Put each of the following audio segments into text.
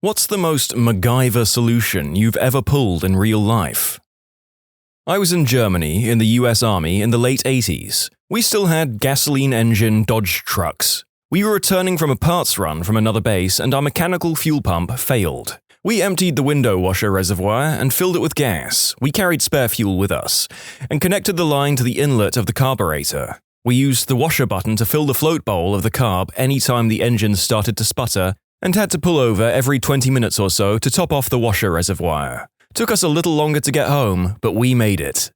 What's the most MacGyver solution you've ever pulled in real life? I was in Germany in the US Army in the late 80s. We still had gasoline engine Dodge trucks. We were returning from a parts run from another base and our mechanical fuel pump failed. We emptied the window washer reservoir and filled it with gas. We carried spare fuel with us and connected the line to the inlet of the carburetor. We used the washer button to fill the float bowl of the carb anytime the engine started to sputter and had to pull over every 20 minutes or so to top off the washer reservoir. Took us a little longer to get home, but we made it.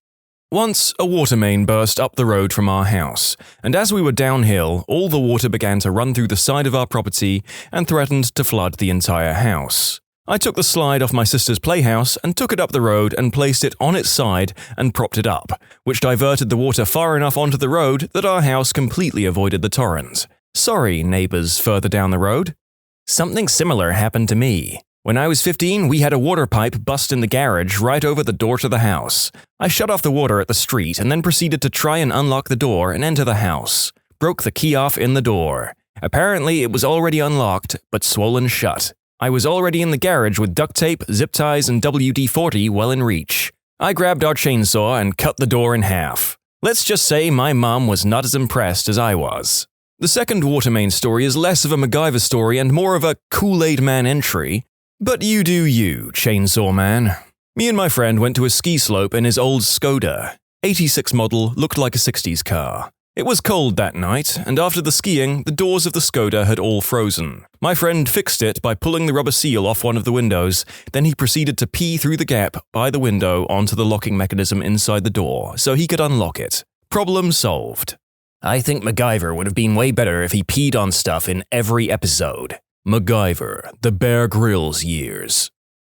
Once, a water main burst up the road from our house, and as we were downhill, all the water began to run through the side of our property and threatened to flood the entire house. I took the slide off my sister's playhouse and took it up the road and placed it on its side and propped it up, which diverted the water far enough onto the road that our house completely avoided the torrent. Sorry, neighbors further down the road. Something similar happened to me. When I was 15, we had a water pipe bust in the garage right over the door to the house. I shut off the water at the street and then proceeded to try and unlock the door and enter the house. Broke the key off in the door. Apparently, it was already unlocked, but swollen shut. I was already in the garage with duct tape, zip ties, and WD-40 well in reach. I grabbed our chainsaw and cut the door in half. Let's just say my mom was not as impressed as I was. The second water main story is less of a MacGyver story and more of a Kool-Aid Man entry. But you do you, Chainsaw Man. Me and my friend went to a ski slope in his old Skoda. 86 model, looked like a 60s car. It was cold that night, and after the skiing, the doors of the Skoda had all frozen. My friend fixed it by pulling the rubber seal off one of the windows, then he proceeded to pee through the gap by the window onto the locking mechanism inside the door so he could unlock it. Problem solved. I think MacGyver would have been way better if he peed on stuff in every episode. MacGyver, the Bear Grylls years.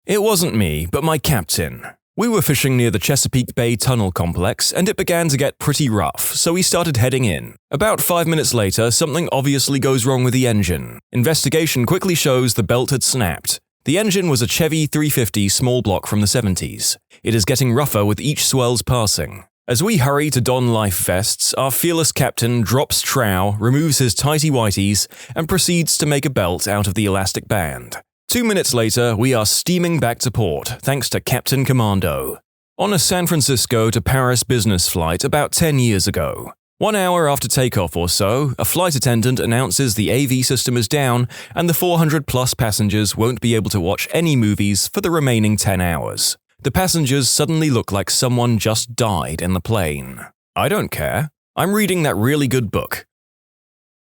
It wasn't me, but my captain. We were fishing near the Chesapeake Bay Tunnel complex, and it began to get pretty rough, so we started heading in. About 5 minutes later, something obviously goes wrong with the engine. Investigation quickly shows the belt had snapped. The engine was a Chevy 350 small block from the 70s. It is getting rougher with each swells passing. As we hurry to don life vests, our fearless captain drops trow, removes his tighty-whities, and proceeds to make a belt out of the elastic band. 2 minutes later, we are steaming back to port, thanks to Captain Commando. On a San Francisco to Paris business flight about 10 years ago. 1 hour after takeoff or so, a flight attendant announces the AV system is down and the 400-plus passengers won't be able to watch any movies for the remaining 10 hours. The passengers suddenly look like someone just died in the plane. I don't care. I'm reading that really good book.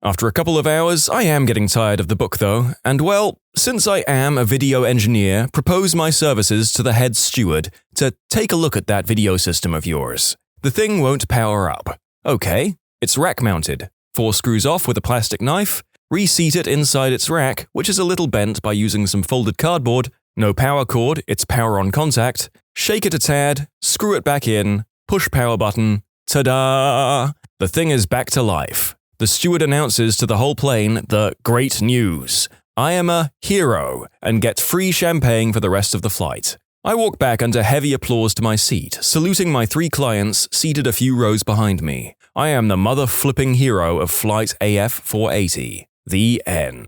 After a couple of hours, I am getting tired of the book though, and well, since I am a video engineer, propose my services to the head steward to take a look at that video system of yours. The thing won't power up. Okay, it's rack-mounted. 4 screws off with a plastic knife, reseat it inside its rack, which is a little bent by using some folded cardboard. No power cord, it's power on contact. Shake it a tad, screw it back in, push power button, ta-da! The thing is back to life. The steward announces to the whole plane the great news. I am a hero and get free champagne for the rest of the flight. I walk back under heavy applause to my seat, saluting my 3 clients seated a few rows behind me. I am the mother-flipping hero of Flight AF 480. The end.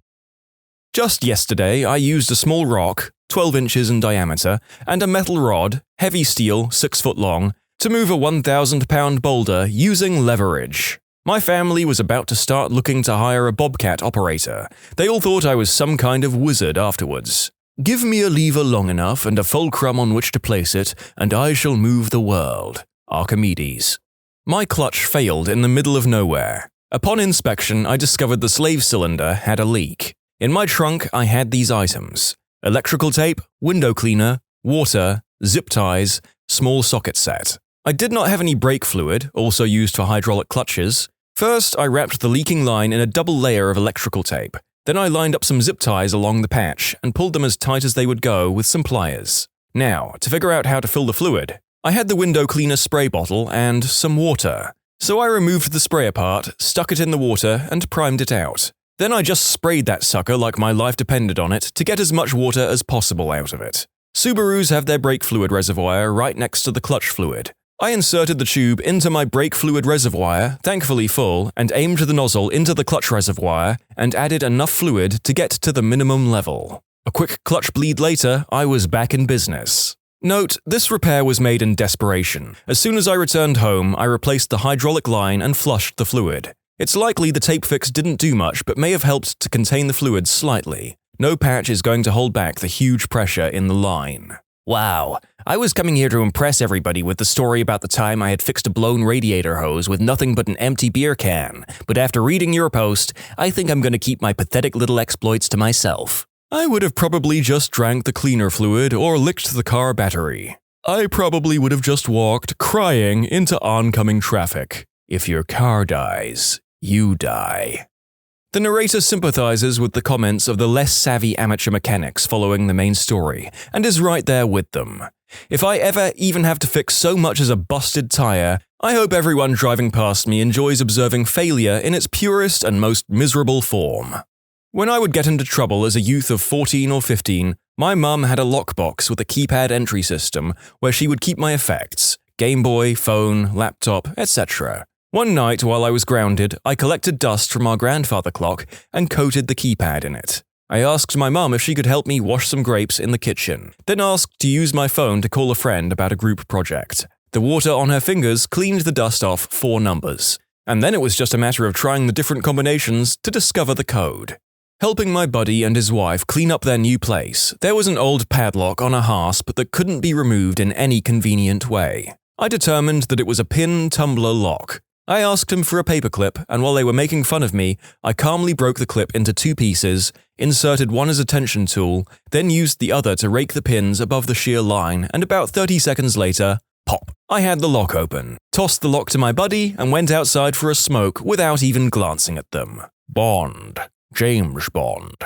Just yesterday, I used a small rock, 12 inches in diameter, and a metal rod, heavy steel, 6 foot long, to move a 1,000-pound boulder using leverage. My family was about to start looking to hire a bobcat operator. They all thought I was some kind of wizard afterwards. Give me a lever long enough and a fulcrum on which to place it, and I shall move the world. Archimedes. My clutch failed in the middle of nowhere. Upon inspection, I discovered the slave cylinder had a leak. In my trunk, I had these items: electrical tape, window cleaner, water, zip ties, small socket set. I did not have any brake fluid, also used for hydraulic clutches. First, I wrapped the leaking line in a double layer of electrical tape. Then I lined up some zip ties along the patch and pulled them as tight as they would go with some pliers. Now, to figure out how to fill the fluid, I had the window cleaner spray bottle and some water. So I removed the sprayer part, stuck it in the water, and primed it out. Then I just sprayed that sucker like my life depended on it to get as much water as possible out of it. Subarus have their brake fluid reservoir right next to the clutch fluid. I inserted the tube into my brake fluid reservoir, thankfully full, and aimed the nozzle into the clutch reservoir and added enough fluid to get to the minimum level. A quick clutch bleed later, I was back in business. Note, this repair was made in desperation. As soon as I returned home, I replaced the hydraulic line and flushed the fluid. It's likely the tape fix didn't do much but may have helped to contain the fluid slightly. No patch is going to hold back the huge pressure in the line. Wow, I was coming here to impress everybody with the story about the time I had fixed a blown radiator hose with nothing but an empty beer can, but after reading your post, I think I'm going to keep my pathetic little exploits to myself. I would have probably just drank the cleaner fluid or licked the car battery. I probably would have just walked, crying, into oncoming traffic. If your car dies, you die. The narrator sympathizes with the comments of the less savvy amateur mechanics following the main story, and is right there with them. If I ever even have to fix so much as a busted tire, I hope everyone driving past me enjoys observing failure in its purest and most miserable form. When I would get into trouble as a youth of 14 or 15, my mum had a lockbox with a keypad entry system where she would keep my effects: Game Boy, phone, laptop, etc. One night while I was grounded, I collected dust from our grandfather clock and coated the keypad in it. I asked my mum if she could help me wash some grapes in the kitchen, then asked to use my phone to call a friend about a group project. The water on her fingers cleaned the dust off 4 numbers, and then it was just a matter of trying the different combinations to discover the code. Helping my buddy and his wife clean up their new place, there was an old padlock on a hasp that couldn't be removed in any convenient way. I determined that it was a pin tumbler lock. I asked him for a paperclip, and while they were making fun of me, I calmly broke the clip into 2 pieces, inserted one as a tension tool, then used the other to rake the pins above the shear line, and about 30 seconds later, pop! I had the lock open, tossed the lock to my buddy, and went outside for a smoke without even glancing at them. Bond. James Bond.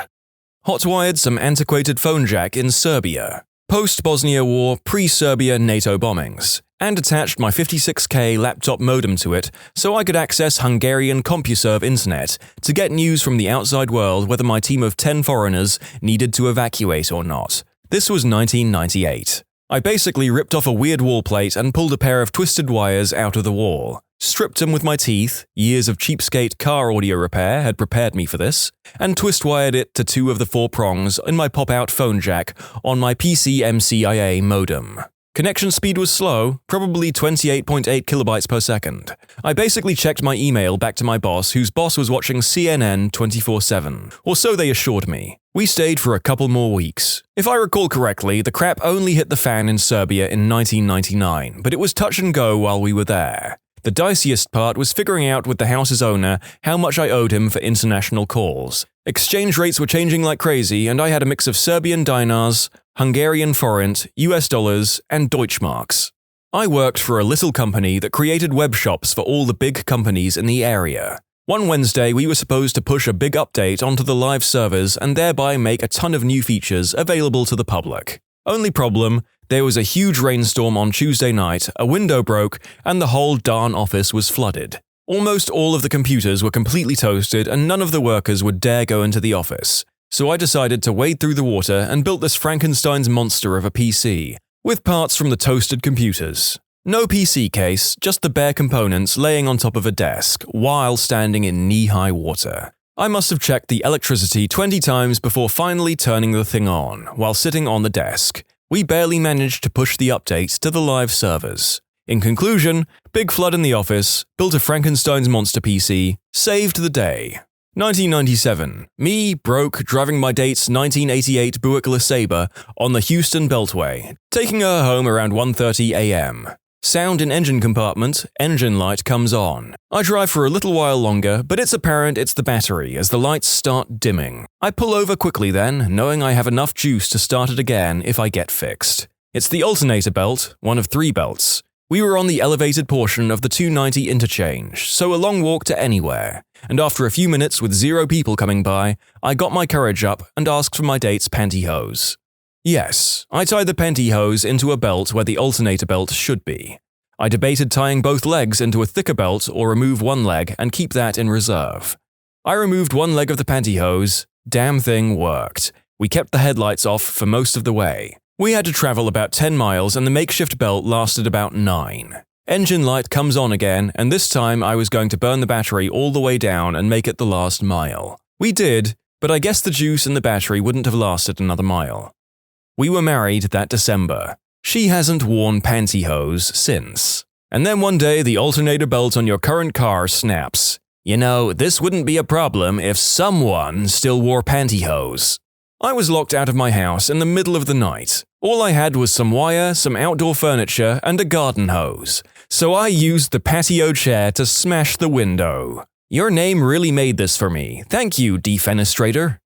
Hotwired some antiquated phone jack in Serbia. Post-Bosnia War, pre-Serbia NATO bombings. And attached my 56K laptop modem to it so I could access Hungarian CompuServe internet to get news from the outside world whether my team of 10 foreigners needed to evacuate or not. This was 1998. I basically ripped off a weird wall plate and pulled a pair of twisted wires out of the wall, stripped them with my teeth, years of cheapskate car audio repair had prepared me for this, and twist-wired it to 2 of the 4 prongs in my pop-out phone jack on my PC MCIA modem. Connection speed was slow, probably 28.8 kilobytes per second. I basically checked my email back to my boss, whose boss was watching CNN 24/7, or so they assured me. We stayed for a couple more weeks. If I recall correctly, the crap only hit the fan in Serbia in 1999, but it was touch and go while we were there. The diciest part was figuring out with the house's owner how much I owed him for international calls. Exchange rates were changing like crazy, and I had a mix of Serbian dinars, Hungarian forint, US dollars, and Deutschmarks. I worked for a little company that created web shops for all the big companies in the area. One Wednesday, we were supposed to push a big update onto the live servers and thereby make a ton of new features available to the public. Only problem, there was a huge rainstorm on Tuesday night, a window broke, and the whole darn office was flooded. Almost all of the computers were completely toasted and none of the workers would dare go into the office. So I decided to wade through the water and built this Frankenstein's monster of a PC, with parts from the toasted computers. No PC case, just the bare components laying on top of a desk, while standing in knee-high water. I must have checked the electricity 20 times before finally turning the thing on, while sitting on the desk. We barely managed to push the update to the live servers. In conclusion, big flood in the office, built a Frankenstein's monster PC, saved the day. 1997. Me, broke, driving my date's 1988 Buick LeSabre on the Houston Beltway, taking her home around 1:30 a.m. Sound in engine compartment, engine light comes on. I drive for a little while longer, but it's apparent it's the battery as the lights start dimming. I pull over quickly then, knowing I have enough juice to start it again if I get fixed. It's the alternator belt, one of 3 belts. We were on the elevated portion of the 290 interchange, so a long walk to anywhere. And after a few minutes with 0 people coming by, I got my courage up and asked for my date's pantyhose. Yes, I tied the pantyhose into a belt where the alternator belt should be. I debated tying both legs into a thicker belt or remove one leg and keep that in reserve. I removed one leg of the pantyhose. Damn thing worked. We kept the headlights off for most of the way. We had to travel about 10 miles and the makeshift belt lasted about 9. Engine light comes on again, and this time I was going to burn the battery all the way down and make it the last mile. We did, but I guess the juice and the battery wouldn't have lasted another mile. We were married that December. She hasn't worn pantyhose since. And then one day the alternator belt on your current car snaps. You know, this wouldn't be a problem if someone still wore pantyhose. I was locked out of my house in the middle of the night. All I had was some wire, some outdoor furniture, and a garden hose. So I used the patio chair to smash the window. Your name really made this for me. Thank you, defenestrator.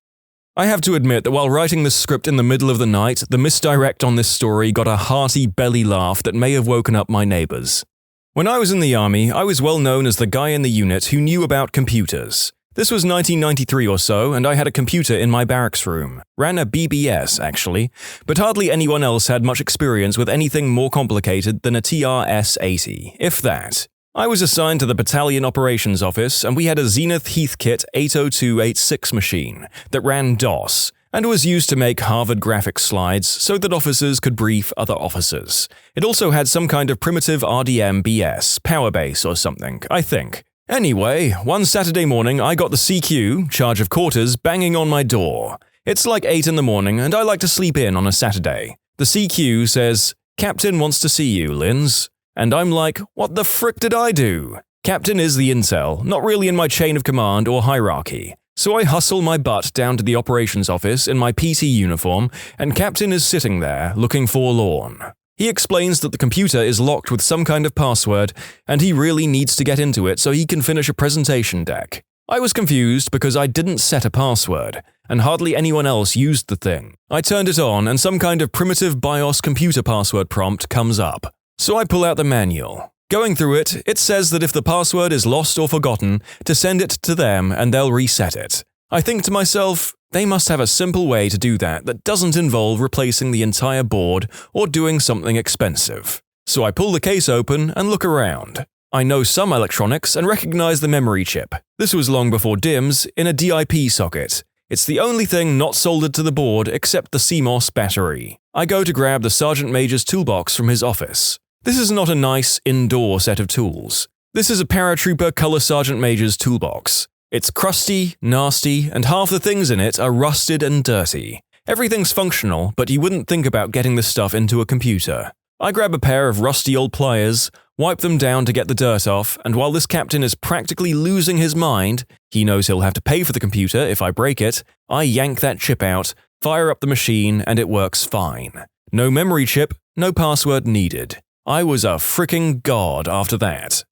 I have to admit that while writing this script in the middle of the night, the misdirect on this story got a hearty belly laugh that may have woken up my neighbors. When I was in the army, I was well known as the guy in the unit who knew about computers. This was 1993 or so, and I had a computer in my barracks room. Ran a BBS, actually, but hardly anyone else had much experience with anything more complicated than a TRS-80, if that. I was assigned to the Battalion Operations Office, and we had a Zenith Heathkit 80286 machine that ran DOS, and was used to make Harvard graphics slides so that officers could brief other officers. It also had some kind of primitive RDM BS, Powerbase or something, I think. Anyway, one Saturday morning I got the CQ, charge of quarters, banging on my door. It's like 8 in the morning and I like to sleep in on a Saturday. The CQ says, "Captain wants to see you, Linz." And I'm like, what the frick did I do? Captain is the intel, not really in my chain of command or hierarchy. So I hustle my butt down to the operations office in my PT uniform, and Captain is sitting there, looking forlorn. He explains that the computer is locked with some kind of password, and he really needs to get into it so he can finish a presentation deck. I was confused because I didn't set a password, and hardly anyone else used the thing. I turned it on, and some kind of primitive BIOS computer password prompt comes up. So I pull out the manual. Going through it, it says that if the password is lost or forgotten, to send it to them and they'll reset it. I think to myself, they must have a simple way to do that doesn't involve replacing the entire board or doing something expensive. So I pull the case open and look around. I know some electronics and recognize the memory chip. This was long before DIMMs in a DIP socket. It's the only thing not soldered to the board except the CMOS battery. I go to grab the Sergeant Major's toolbox from his office. This is not a nice indoor set of tools. This is a paratrooper Color Sergeant Major's toolbox. It's crusty, nasty, and half the things in it are rusted and dirty. Everything's functional, but you wouldn't think about getting this stuff into a computer. I grab a pair of rusty old pliers, wipe them down to get the dirt off, and while this captain is practically losing his mind, he knows he'll have to pay for the computer if I break it, I yank that chip out, fire up the machine, and it works fine. No memory chip, no password needed. I was a fricking god after that.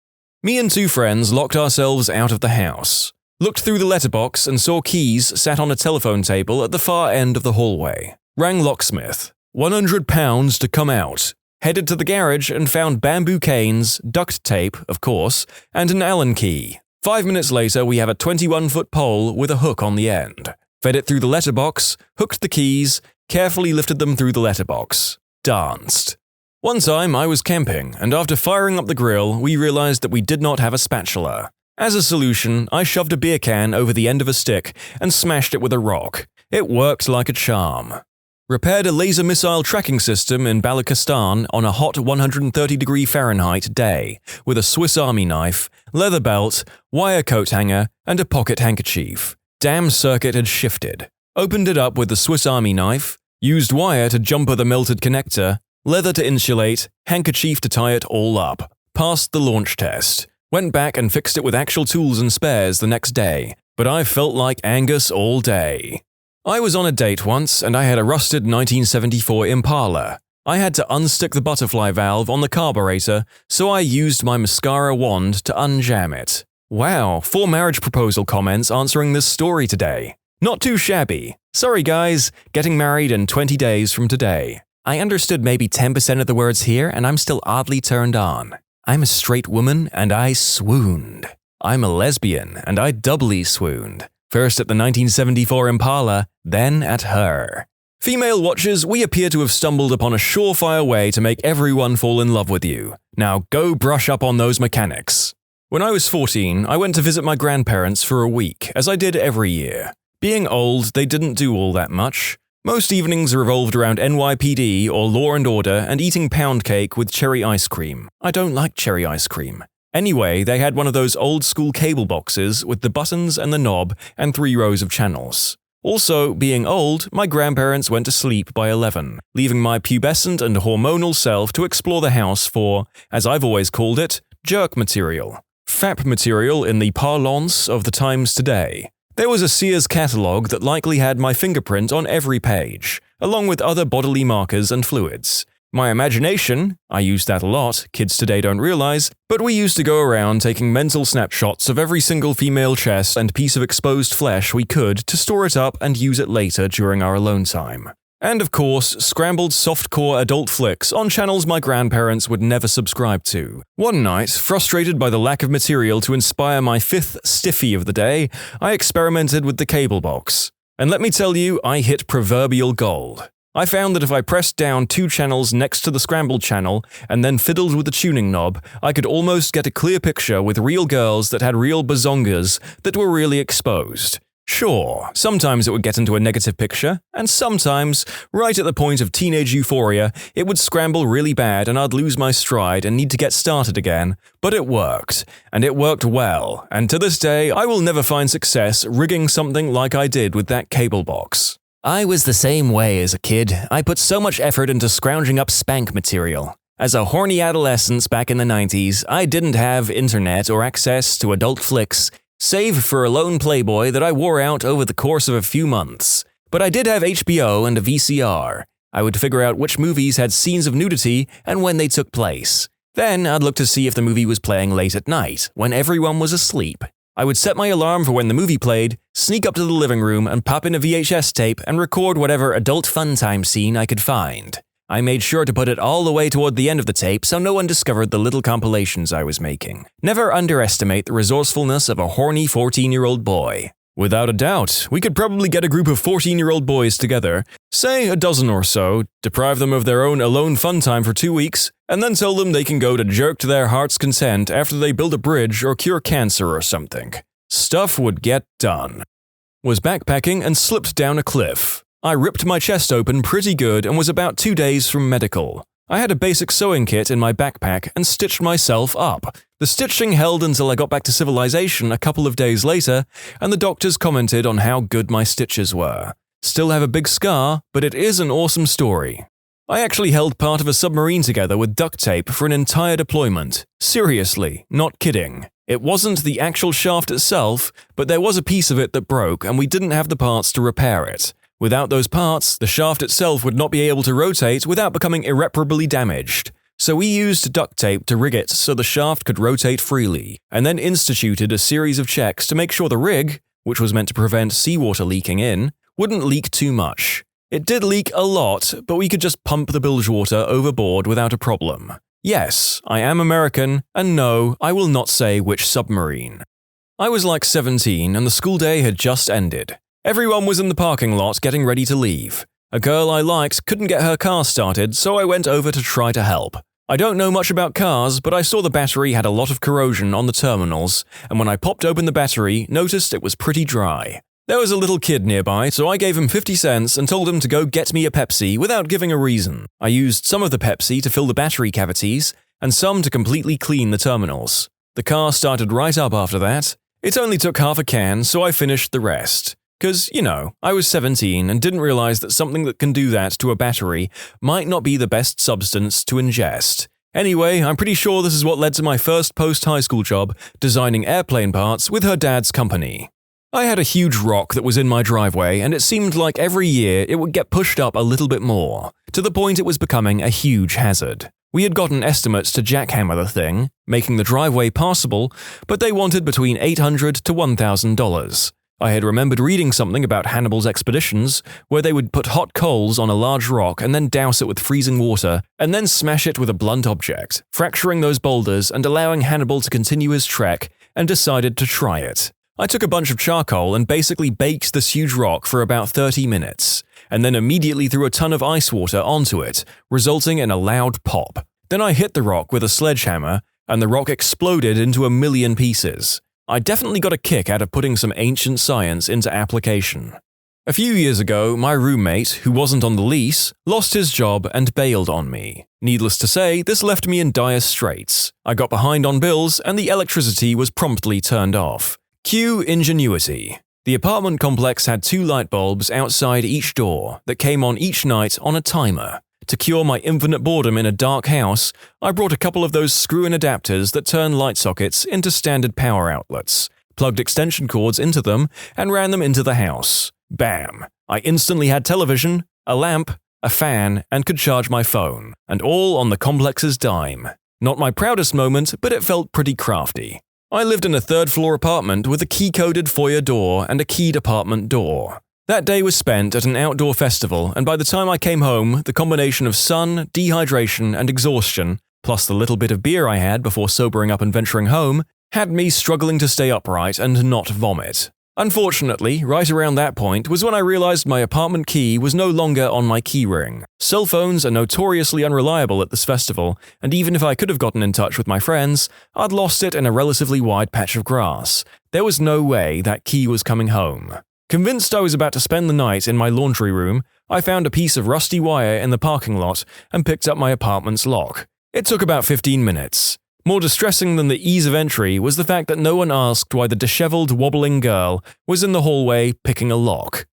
Me and two friends locked ourselves out of the house. Looked through the letterbox and saw keys sat on a telephone table at the far end of the hallway. Rang locksmith. £100 to come out. Headed to the garage and found bamboo canes, duct tape, of course, and an Allen key. 5 minutes later, we have a 21-foot pole with a hook on the end. Fed it through the letterbox, hooked the keys, carefully lifted them through the letterbox. Danced. One time I was camping, and after firing up the grill, we realized that we did not have a spatula. As a solution, I shoved a beer can over the end of a stick and smashed it with a rock. It worked like a charm. Repaired a laser missile tracking system in Balochistan on a hot 130° Fahrenheit day with a Swiss Army knife, leather belt, wire coat hanger, and a pocket handkerchief. Damn circuit had shifted. Opened it up with the Swiss Army knife, used wire to jumper the melted connector, leather to insulate, handkerchief to tie it all up. Passed the launch test. Went back and fixed it with actual tools and spares the next day, but I felt like Angus all day. I was on a date once and I had a rusted 1974 Impala. I had to unstick the butterfly valve on the carburetor, so I used my mascara wand to unjam it. Wow, 4 marriage proposal comments answering this story today. Not too shabby. Sorry guys, getting married in 20 days from today. I understood maybe 10% of the words here and I'm still oddly turned on. I'm a straight woman and I swooned. I'm a lesbian and I doubly swooned. First at the 1974 Impala, then at her. Female watchers, we appear to have stumbled upon a surefire way to make everyone fall in love with you. Now go brush up on those mechanics. When I was 14, I went to visit my grandparents for a week, as I did every year. Being old, they didn't do all that much. Most evenings revolved around NYPD or Law and Order and eating pound cake with cherry ice cream. I don't like cherry ice cream. Anyway, they had one of those old-school cable boxes with the buttons and the knob and 3 rows of channels. Also, being old, my grandparents went to sleep by 11, leaving my pubescent and hormonal self to explore the house for, as I've always called it, jerk material. Fap material in the parlance of the times today. There was a Sears catalogue that likely had my fingerprint on every page, along with other bodily markers and fluids. My imagination, I use that a lot, kids today don't realize, but we used to go around taking mental snapshots of every single female chest and piece of exposed flesh we could to store it up and use it later during our alone time. And of course, scrambled softcore adult flicks on channels my grandparents would never subscribe to. One night, frustrated by the lack of material to inspire my fifth stiffy of the day, I experimented with the cable box. And let me tell you, I hit proverbial gold. I found that if I pressed down 2 channels next to the scrambled channel and then fiddled with the tuning knob, I could almost get a clear picture with real girls that had real bazongas that were really exposed. Sure, sometimes it would get into a negative picture, and sometimes, right at the point of teenage euphoria, it would scramble really bad and I'd lose my stride and need to get started again. But it worked, and it worked well, and to this day I will never find success rigging something like I did with that cable box. I was the same way as a kid. I put so much effort into scrounging up spank material. As a horny adolescent back in the 90s, I didn't have internet or access to adult flicks, save for a lone Playboy that I wore out over the course of a few months. But I did have HBO and a VCR. I would figure out which movies had scenes of nudity and when they took place. Then I'd look to see if the movie was playing late at night, when everyone was asleep. I would set my alarm for when the movie played, sneak up to the living room and pop in a VHS tape and record whatever adult fun time scene I could find. I made sure to put it all the way toward the end of the tape so no one discovered the little compilations I was making. Never underestimate the resourcefulness of a horny 14-year-old boy. Without a doubt, we could probably get a group of 14-year-old boys together, say a dozen or so, deprive them of their own alone fun time for 2 weeks, and then tell them they can go to jerk to their heart's content after they build a bridge or cure cancer or something. Stuff would get done. Was backpacking and slipped down a cliff. I ripped my chest open pretty good and was about 2 days from medical. I had a basic sewing kit in my backpack and stitched myself up. The stitching held until I got back to civilization a couple of days later, and the doctors commented on how good my stitches were. Still have a big scar, but it is an awesome story. I actually held part of a submarine together with duct tape for an entire deployment. Seriously, not kidding. It wasn't the actual shaft itself, but there was a piece of it that broke and we didn't have the parts to repair it. Without those parts, the shaft itself would not be able to rotate without becoming irreparably damaged. So we used duct tape to rig it so the shaft could rotate freely, and then instituted a series of checks to make sure the rig, which was meant to prevent seawater leaking in, wouldn't leak too much. It did leak a lot, but we could just pump the bilge water overboard without a problem. Yes, I am American, and no, I will not say which submarine. I was like 17 and the school day had just ended. Everyone was in the parking lot getting ready to leave. A girl I liked couldn't get her car started, so I went over to try to help. I don't know much about cars, but I saw the battery had a lot of corrosion on the terminals, and when I popped open the battery, noticed it was pretty dry. There was a little kid nearby, so I gave him 50 cents and told him to go get me a Pepsi without giving a reason. I used some of the Pepsi to fill the battery cavities, and some to completely clean the terminals. The car started right up after that. It only took half a can, so I finished the rest. 'Cause, I was 17 and didn't realize that something that can do that to a battery might not be the best substance to ingest. Anyway, I'm pretty sure this is what led to my first post-high school job, designing airplane parts with her dad's company. I had a huge rock that was in my driveway, and it seemed like every year it would get pushed up a little bit more, to the point it was becoming a huge hazard. We had gotten estimates to jackhammer the thing, making the driveway passable, but they wanted between $800 to $1,000. I had remembered reading something about Hannibal's expeditions, where they would put hot coals on a large rock and then douse it with freezing water, and then smash it with a blunt object, fracturing those boulders and allowing Hannibal to continue his trek, and decided to try it. I took a bunch of charcoal and basically baked this huge rock for about 30 minutes, and then immediately threw a ton of ice water onto it, resulting in a loud pop. Then I hit the rock with a sledgehammer, and the rock exploded into a million pieces. I definitely got a kick out of putting some ancient science into application. A few years ago, my roommate, who wasn't on the lease, lost his job and bailed on me. Needless to say, this left me in dire straits. I got behind on bills and the electricity was promptly turned off. Cue ingenuity. The apartment complex had 2 light bulbs outside each door that came on each night on a timer. To cure my infinite boredom in a dark house, I brought a couple of those screw-in adapters that turn light sockets into standard power outlets, plugged extension cords into them, and ran them into the house. Bam! I instantly had television, a lamp, a fan, and could charge my phone, and all on the complex's dime. Not my proudest moment, but it felt pretty crafty. I lived in a 3rd-floor apartment with a key-coded foyer door and a keyed apartment door. That day was spent at an outdoor festival, and by the time I came home, the combination of sun, dehydration, and exhaustion, plus the little bit of beer I had before sobering up and venturing home, had me struggling to stay upright and not vomit. Unfortunately, right around that point was when I realized my apartment key was no longer on my keyring. Cell phones are notoriously unreliable at this festival, and even if I could have gotten in touch with my friends, I'd lost it in a relatively wide patch of grass. There was no way that key was coming home. Convinced I was about to spend the night in my laundry room, I found a piece of rusty wire in the parking lot and picked up my apartment's lock. It took about 15 minutes. More distressing than the ease of entry was the fact that no one asked why the disheveled, wobbling girl was in the hallway picking a lock.